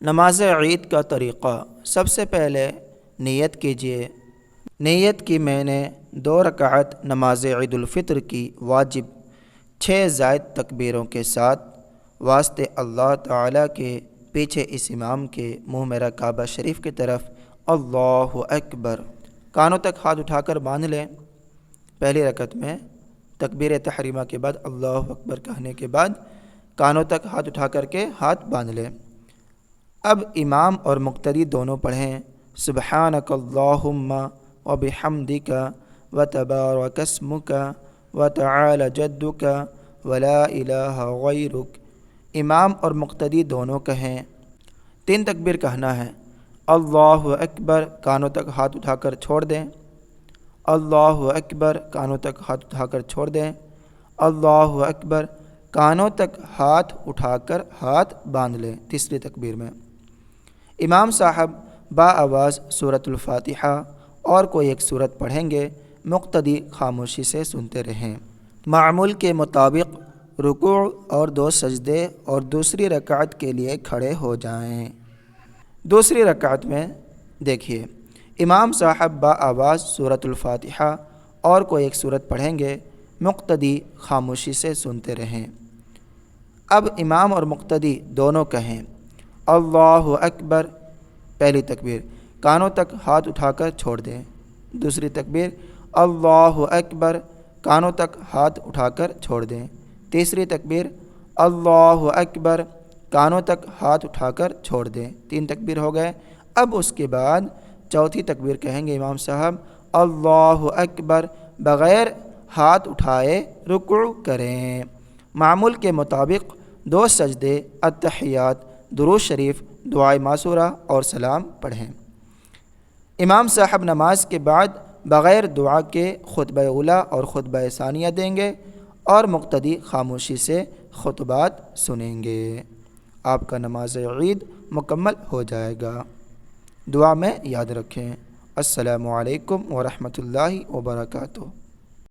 نماز عید کا طریقہ۔ سب سے پہلے نیت کیجیے۔ نیت کی میں نے 2 رکعت نماز عید الفطر کی واجب 6 زائد تکبیروں کے ساتھ واسطے اللہ تعالیٰ کے پیچھے اس امام کے منہ میرا کعبہ شریف کی طرف اللہ اکبر، کانوں تک ہاتھ اٹھا کر باندھ لیں۔ پہلی رکعت میں تکبیر تحریمہ کے بعد اللہ اکبر کہنے کے بعد کانوں تک ہاتھ اٹھا کر کے ہاتھ باندھ لیں۔ اب امام اور مقتدی دونوں پڑھیں سبحانک اللہم وبحمدک وتبارک اسمک وتعالی جدک ولا الہ غیرک۔ امام اور مقتدی دونوں کہیں۔ 3 تکبیر کہنا ہے۔ اللہ اکبر، کانوں تک ہاتھ اٹھا کر چھوڑ دیں۔ اللہ اکبر، کانوں تک ہاتھ اٹھا کر چھوڑ دیں۔ اللہ اکبر، کانوں تک ہاتھ اٹھا کر ہاتھ باندھ لیں تیسری تکبیر میں۔ امام صاحب آواز سورۃ الفاتحہ اور کوئی ایک سورت پڑھیں گے، مقتدی خاموشی سے سنتے رہیں۔ معمول کے مطابق رکوع اور 2 سجدے اور دوسری رکعت کے لیے کھڑے ہو جائیں۔ دوسری رکعت میں دیکھیے امام صاحب آواز سورۃ الفاتحہ اور کوئی ایک سورت پڑھیں گے، مقتدی خاموشی سے سنتے رہیں۔ اب امام اور مقتدی دونوں کہیں اللہ اکبر، پہلی تکبیر کانوں تک ہاتھ اٹھا کر چھوڑ دیں۔ دوسری تکبیر اللہ اکبر، کانوں تک ہاتھ اٹھا کر چھوڑ دیں۔ تیسری تکبیر اللہ اکبر، کانوں تک ہاتھ اٹھا کر چھوڑ دیں۔ 3 تکبیر ہو گئے۔ اب اس کے بعد چوتھی تکبیر کہیں گے امام صاحب اللہ اکبر، بغیر ہاتھ اٹھائے رکوع کریں۔ معمول کے مطابق 2 سجدے، التحیات، درود شریف، دعائے معصورہ اور سلام پڑھیں۔ امام صاحب نماز کے بعد بغیر دعا کے خطبہ اولیٰ اور خطبہ ثانیہ دیں گے اور مقتدی خاموشی سے خطبات سنیں گے۔ آپ کا نماز عید مکمل ہو جائے گا۔ دعا میں یاد رکھیں۔ السلام علیکم ورحمۃ اللہ وبرکاتہ۔